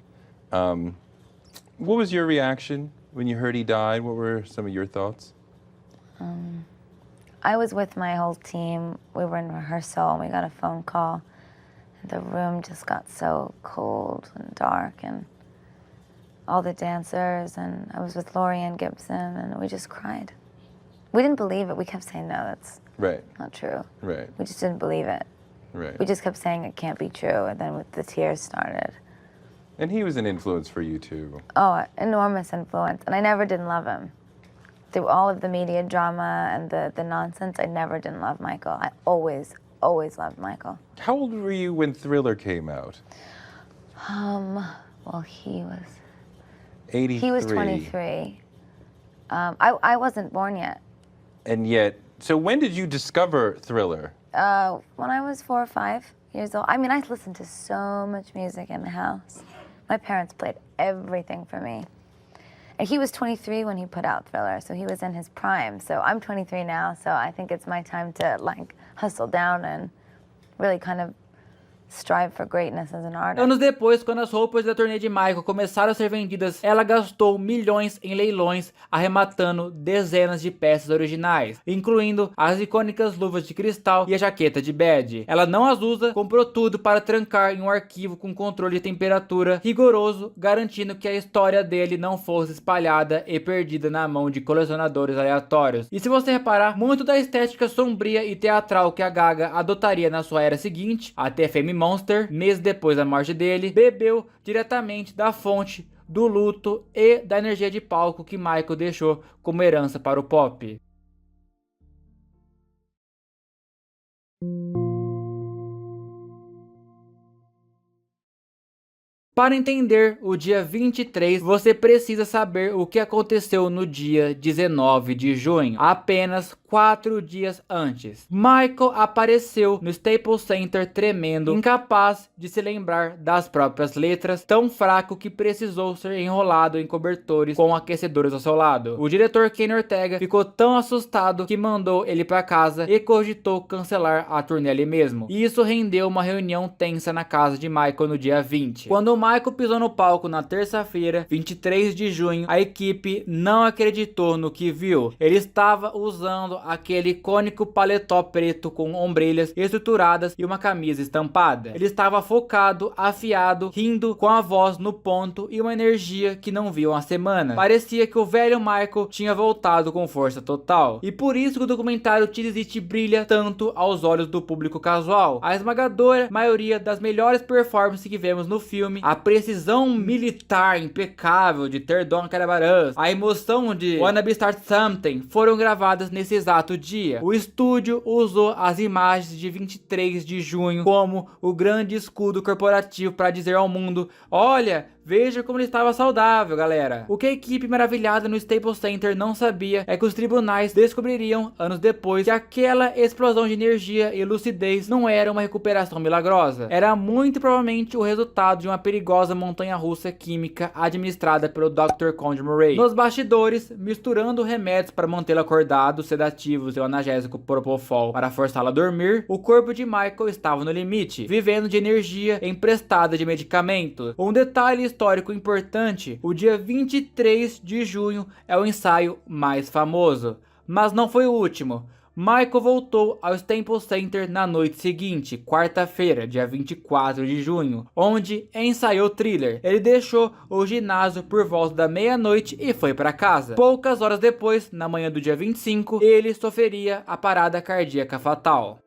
What was your reaction when you heard he died? What were some of your thoughts? I was with my whole team. We were in rehearsal and we got a phone call. The room just got so cold and dark, and all the dancers, and I was with Lorianne Gibson, and we just cried. We didn't believe it. We kept saying, no, that's not true. Right. We just didn't believe it. Right. We just kept saying it can't be true, and then the tears started. And he was an influence for you too. Oh, enormous influence, and I never didn't love him. Through all of the media drama and the nonsense, I never didn't love Michael. I always loved Michael. How old were you when Thriller came out? Well, he was 83. He was 23. I wasn't born yet. And yet, so when did you discover Thriller? When I was 4 or 5 years old. I mean, I listened to so much music in the house. My parents played everything for me. And he was 23 when he put out Thriller, so he was in his prime. So I'm 23 now, so I think it's my time to hustle down and really kind of strive for greatness as an artist. Anos depois, quando as roupas da turnê de Michael começaram a ser vendidas, ela gastou milhões em leilões, arrematando dezenas de peças originais, incluindo as icônicas luvas de cristal e a jaqueta de Bad. Ela não as usa, comprou tudo para trancar em um arquivo com controle de temperatura rigoroso, garantindo que a história dele não fosse espalhada e perdida na mão de colecionadores aleatórios. E se você reparar, muito da estética sombria e teatral que a Gaga adotaria na sua era seguinte, até Fame Monster, meses depois da morte dele, bebeu diretamente da fonte do luto e da energia de palco que Michael deixou como herança para o pop. Para entender o dia 23, você precisa saber o que aconteceu no dia 19 de junho, apenas 4 dias antes. Michael apareceu no Staples Center tremendo, incapaz de se lembrar das próprias letras, tão fraco que precisou ser enrolado em cobertores com aquecedores ao seu lado. O diretor Kenny Ortega ficou tão assustado que mandou ele para casa e cogitou cancelar a turnê ali mesmo. E isso rendeu uma reunião tensa na casa de Michael no dia 20. Quando Michael pisou no palco na terça-feira, 23 de junho, a equipe não acreditou no que viu. Ele estava usando aquele icônico paletó preto com ombreiras estruturadas e uma camisa estampada. Ele estava focado, afiado, rindo, com a voz no ponto e uma energia que não viu há semanas. Parecia que o velho Michael tinha voltado com força total. E por isso que o documentário Cheese It brilha tanto aos olhos do público casual. A esmagadora maioria das melhores performances que vemos no filme, a precisão militar impecável de Ter Don Carabarus, a emoção de Wanna Be Start Something foram gravadas nesse exato dia. O estúdio usou as imagens de 23 de junho como o grande escudo corporativo para dizer ao mundo: olha, veja como ele estava saudável, galera. O que a equipe maravilhada no Staples Center não sabia é que os tribunais descobririam, anos depois, que aquela explosão de energia e lucidez não era uma recuperação milagrosa. Era muito provavelmente o resultado de uma perigosa montanha-russa química administrada pelo Dr. Conde Murray. Nos bastidores, misturando remédios para mantê-lo acordado, sedativos e o analgésico Propofol para forçá-lo a dormir, o corpo de Michael estava no limite, vivendo de energia emprestada de medicamentos. Um detalhe histórico importante: o dia 23 de junho é o ensaio mais famoso, mas não foi o último. Michael voltou ao Staples Center na noite seguinte, quarta-feira, dia 24 de junho, onde ensaiou Thriller. Ele deixou o ginásio por volta da meia-noite e foi para casa. Poucas horas depois, na manhã do dia 25, ele sofreria a parada cardíaca fatal.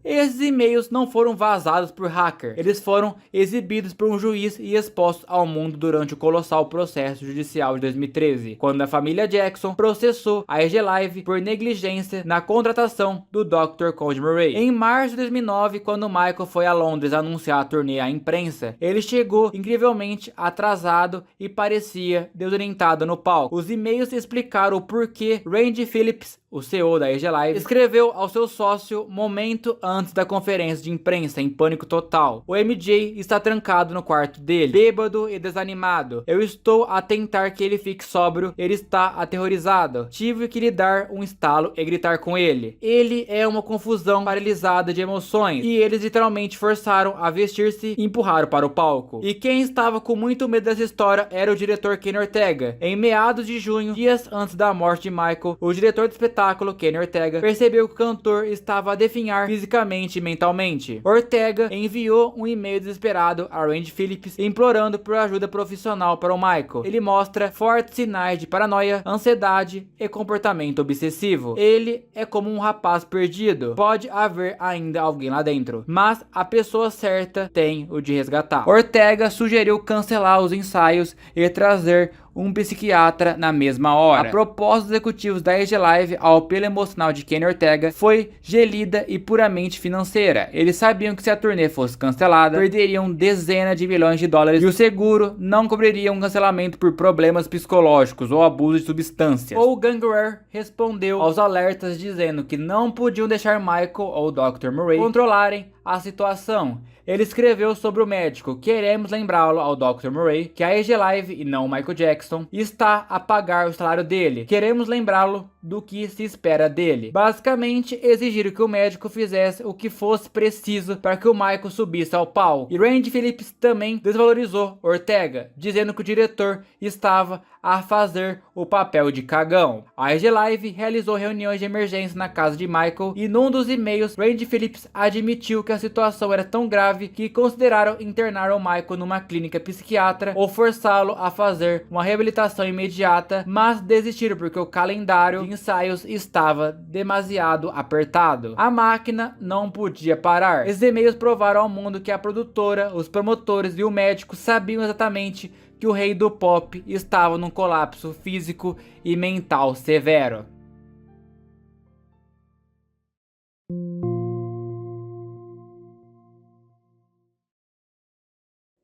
Esses e-mails não foram vazados por hacker, eles foram exibidos por um juiz e expostos ao mundo durante o colossal processo judicial de 2013, quando a família Jackson processou a EG Live por negligência na contratação do Dr. Conde Murray. Em março de 2009, quando Michael foi a Londres anunciar a turnê à imprensa, ele chegou incrivelmente atrasado e parecia desorientado no palco. Os e-mails explicaram o porquê Randy Phillips, o CEO da EG Live, escreveu ao seu sócio momento antes da conferência de imprensa, em pânico total: o MJ está trancado no quarto dele, bêbado e desanimado. Eu estou a tentar que ele fique sóbrio, ele está aterrorizado. Tive que lhe dar um estalo e gritar com ele. Ele é uma confusão paralisada de emoções, e eles literalmente forçaram a vestir-se e empurraram para o palco. E quem estava com muito medo dessa história era o diretor Kenny Ortega. Em meados de junho, dias antes da morte de Michael, o diretor do espetáculo Kenny Ortega percebeu que o cantor estava a definhar fisicamente e mentalmente. Ortega enviou um e-mail desesperado a Randy Phillips implorando por ajuda profissional para o Michael. Ele mostra fortes sinais de paranoia, ansiedade e comportamento obsessivo. Ele é como um rapaz perdido. Pode haver ainda alguém lá dentro, mas a pessoa certa tem o de resgatar. Ortega sugeriu cancelar os ensaios e trazer um psiquiatra na mesma hora. A proposta dos executivos da EG Live ao apelo emocional de Kenny Ortega foi gelida e puramente financeira. Eles sabiam que se a turnê fosse cancelada, perderiam dezenas de milhões de dólares e o seguro não cobriria um cancelamento por problemas psicológicos ou abuso de substâncias. O Gangrel respondeu aos alertas dizendo que não podiam deixar Michael ou Dr. Murray controlarem a situação. Ele escreveu sobre o médico: queremos lembrá-lo ao Dr. Murray que a EG Live e não o Michael Jackson está a pagar o salário dele. Queremos lembrá-lo do que se espera dele. Basicamente, exigiram que o médico fizesse o que fosse preciso para que o Michael subisse ao palco. E Randy Phillips também desvalorizou Ortega, dizendo que o diretor estava a fazer o papel de cagão. A EG Live realizou reuniões de emergência na casa de Michael e num dos e-mails, Randy Phillips admitiu que a situação era tão grave que consideraram internar o Michael numa clínica psiquiatra ou forçá-lo a fazer uma reabilitação imediata, mas desistiram porque o calendário de ensaios estava demasiado apertado. A máquina não podia parar. Esses e-mails provaram ao mundo que a produtora, os promotores e o médico sabiam exatamente que o rei do pop estava num colapso físico e mental severo.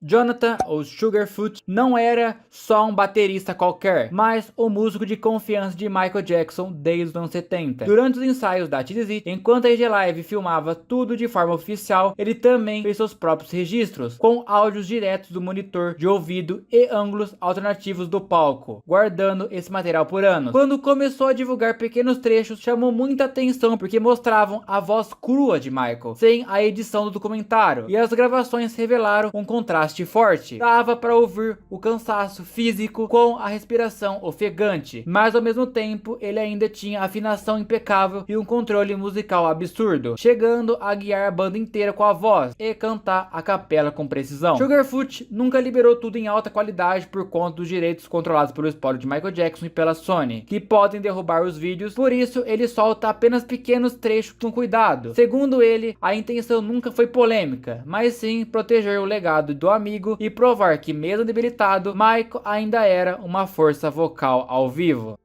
Jonathan, ou Sugarfoot, não era só um baterista qualquer, mas o músico de confiança de Michael Jackson desde os anos 70. Durante os ensaios da This Is It, enquanto a AJ Live filmava tudo de forma oficial, ele também fez seus próprios registros, com áudios diretos do monitor de ouvido e ângulos alternativos do palco, guardando esse material por anos. Quando começou a divulgar pequenos trechos, chamou muita atenção porque mostravam a voz crua de Michael, sem a edição do documentário, e as gravações revelaram um contraste forte. Dava para ouvir o cansaço físico com a respiração ofegante, mas ao mesmo tempo ele ainda tinha afinação impecável e um controle musical absurdo, chegando a guiar a banda inteira com a voz e cantar a capela com precisão. Sugarfoot nunca liberou tudo em alta qualidade por conta dos direitos controlados pelo espólio de Michael Jackson e pela Sony, que podem derrubar os vídeos, por isso ele solta apenas pequenos trechos com cuidado. Segundo ele, a intenção nunca foi polêmica, mas sim proteger o legado do amigo e provar que, mesmo debilitado, Michael ainda era uma força vocal ao vivo.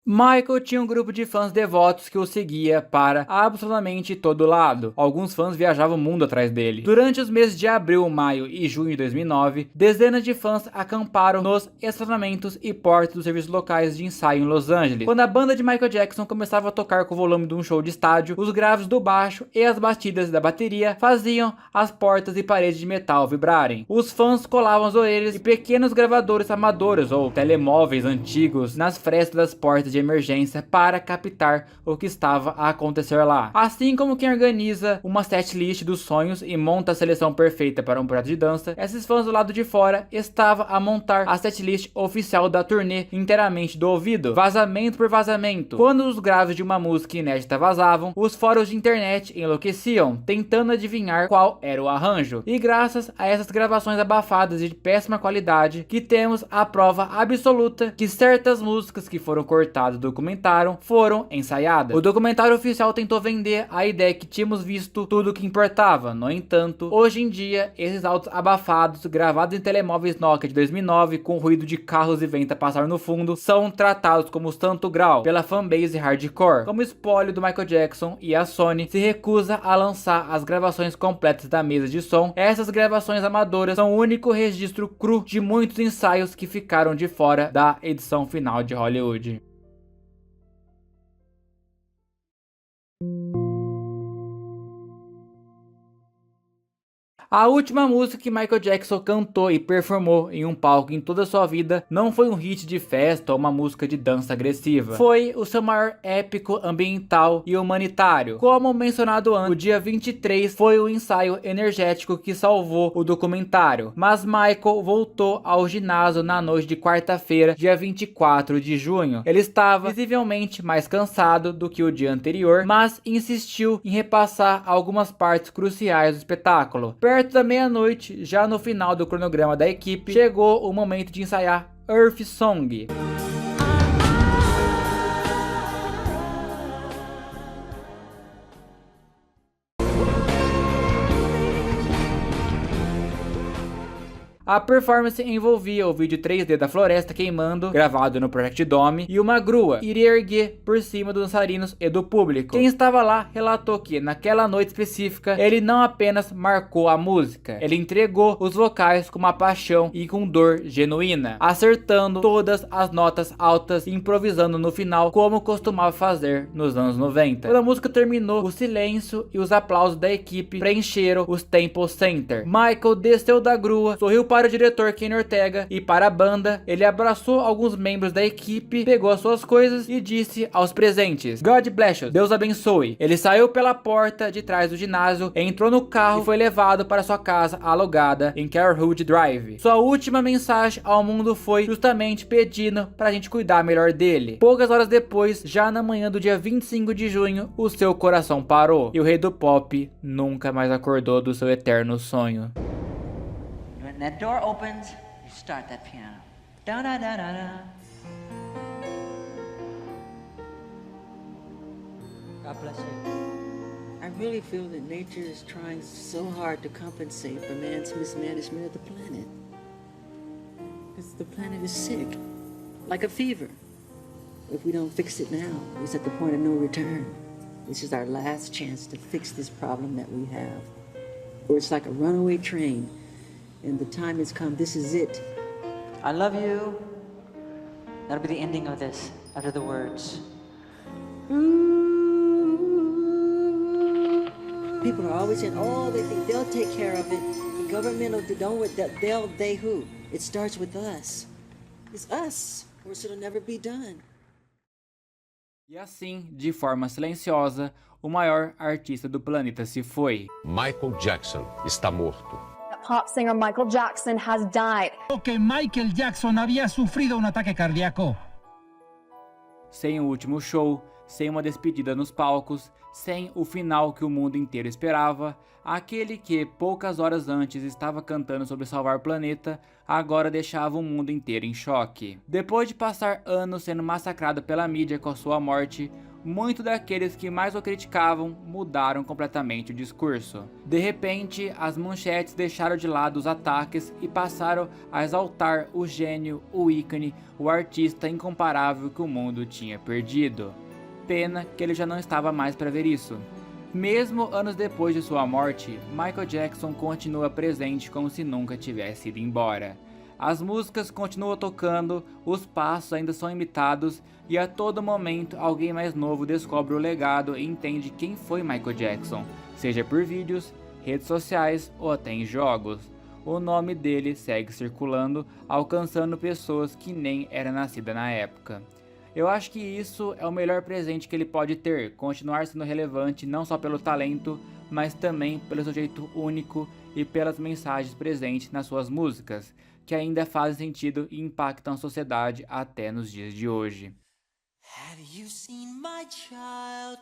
Michael tinha um grupo de fãs devotos que o seguia para absolutamente todo lado. Alguns fãs viajavam o mundo atrás dele. Durante os meses de abril, maio e junho de 2009, dezenas de fãs acamparam nos estacionamentos e portas dos serviços locais de ensaio em Los Angeles. Quando a banda de Michael Jackson começava a tocar com o volume de um show de estádio, os graves do baixo e as batidas da bateria faziam as portas e paredes de metal vibrarem. Os fãs colavam as orelhas e pequenos gravadores amadores ou telemóveis antigos nas frestas das portas de emergência para captar o que estava a acontecer lá. Assim como quem organiza uma setlist dos sonhos e monta a seleção perfeita para um projeto de dança, esses fãs do lado de fora estavam a montar a setlist oficial da turnê inteiramente do ouvido, vazamento por vazamento. Quando os graves de uma música inédita vazavam, os fóruns de internet enlouqueciam, tentando adivinhar qual era o arranjo. E graças a essas gravações abafadas e de péssima qualidade, que temos a prova absoluta que certas músicas que foram cortadas do documentário foram ensaiadas. O documentário oficial tentou vender a ideia que tínhamos visto tudo o que importava. No entanto, hoje em dia, esses áudios abafados, gravados em telemóveis Nokia de 2009, com ruído de carros e vento a passar no fundo, são tratados como santo grau pela fanbase hardcore, como espólio do Michael Jackson, e a Sony se recusa a lançar as gravações completas da mesa de som. Essas gravações amadoras são o único registro cru de muitos ensaios que ficaram de fora da edição final de Hollywood. A última música que Michael Jackson cantou e performou em um palco em toda a sua vida não foi um hit de festa ou uma música de dança agressiva. Foi o seu maior épico ambiental e humanitário. Como mencionado antes, o dia 23 foi o ensaio energético que salvou o documentário. Mas Michael voltou ao ginásio na noite de quarta-feira, dia 24 de junho. Ele estava visivelmente mais cansado do que o dia anterior, mas insistiu em repassar algumas partes cruciais do espetáculo. Perto da meia-noite, já no final do cronograma da equipe, chegou o momento de ensaiar Earth Song. A performance envolvia o vídeo 3D da floresta queimando, gravado no Project Dome, e uma grua iria erguer por cima dos dançarinos e do público. Quem estava lá relatou que, naquela noite específica, ele não apenas marcou a música, ele entregou os vocais com uma paixão e com dor genuína, acertando todas as notas altas e improvisando no final, como costumava fazer nos anos 90. Quando a música terminou, o silêncio e os aplausos da equipe preencheram os Staples Center. Michael desceu da grua, sorriu para o diretor Kenny Ortega e para a banda. Ele abraçou alguns membros da equipe, pegou as suas coisas e disse aos presentes: God bless you, Deus abençoe. Ele saiu pela porta de trás do ginásio, entrou no carro e foi levado para sua casa alugada em Carlwood Drive. Sua última mensagem ao mundo foi justamente pedindo para a gente cuidar melhor dele. Poucas horas depois, já na manhã do dia 25 de junho, o seu coração parou e o rei do pop nunca mais acordou do seu eterno sonho. When that door opens, you start that piano. Da da da da da. God bless you. I really feel that nature is trying so hard to compensate for man's mismanagement of the planet. 'Cause the planet is sick, like a fever. If we don't fix it now, it's at the point of no return. This is our last chance to fix this problem that we have. Or it's like a runaway train, and the time has come. This is it. I love you. That'll be the ending of this, after the words. People are always saying, oh, they think they'll take care of it. The government will do they who? It starts with us. It's us, or it'll never be done. E assim, de forma silenciosa, o maior artista do planeta se foi. Michael Jackson está morto. Pop singer Michael Jackson has died. Que Michael Jackson había sufrido un ataque cardíaco. Sem o último show, sem uma despedida nos palcos, sem o final que o mundo inteiro esperava, aquele que poucas horas antes estava cantando sobre salvar o planeta, agora deixava o mundo inteiro em choque. Depois de passar anos sendo massacrado pela mídia com a sua morte, muitos daqueles que mais o criticavam mudaram completamente o discurso. De repente, as manchetes deixaram de lado os ataques e passaram a exaltar o gênio, o ícone, o artista incomparável que o mundo tinha perdido. Pena que ele já não estava mais para ver isso. Mesmo anos depois de sua morte, Michael Jackson continua presente como se nunca tivesse ido embora. As músicas continuam tocando, os passos ainda são imitados e a todo momento alguém mais novo descobre o legado e entende quem foi Michael Jackson, seja por vídeos, redes sociais ou até em jogos. O nome dele segue circulando, alcançando pessoas que nem eram nascidas na época. Eu acho que isso é o melhor presente que ele pode ter, continuar sendo relevante não só pelo talento, mas também pelo seu jeito único e pelas mensagens presentes nas suas músicas, que ainda fazem sentido e impactam a sociedade até nos dias de hoje. Have you seen my childhood?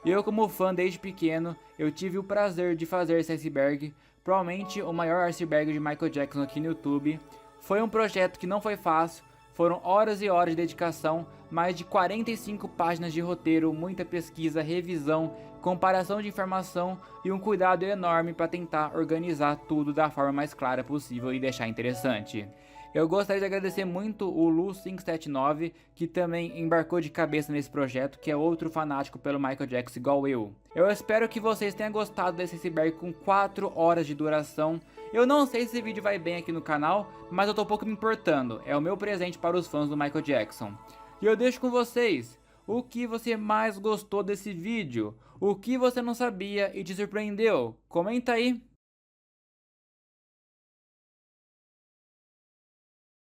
Eu, como fã desde pequeno, eu tive o prazer de fazer esse iceberg, provavelmente o maior iceberg de Michael Jackson aqui no YouTube. Foi um projeto que não foi fácil, foram horas e horas de dedicação, mais de 45 páginas de roteiro, muita pesquisa, revisão, comparação de informação e um cuidado enorme para tentar organizar tudo da forma mais clara possível e deixar interessante. Eu gostaria de agradecer muito o Lu579, que também embarcou de cabeça nesse projeto, que é outro fanático pelo Michael Jackson igual eu. Eu espero que vocês tenham gostado desse iceberg com 4 horas de duração. Eu não sei se esse vídeo vai bem aqui no canal, mas eu tô pouco me importando, é o meu presente para os fãs do Michael Jackson. E eu deixo com vocês, o que você mais gostou desse vídeo? O que você não sabia e te surpreendeu? Comenta aí!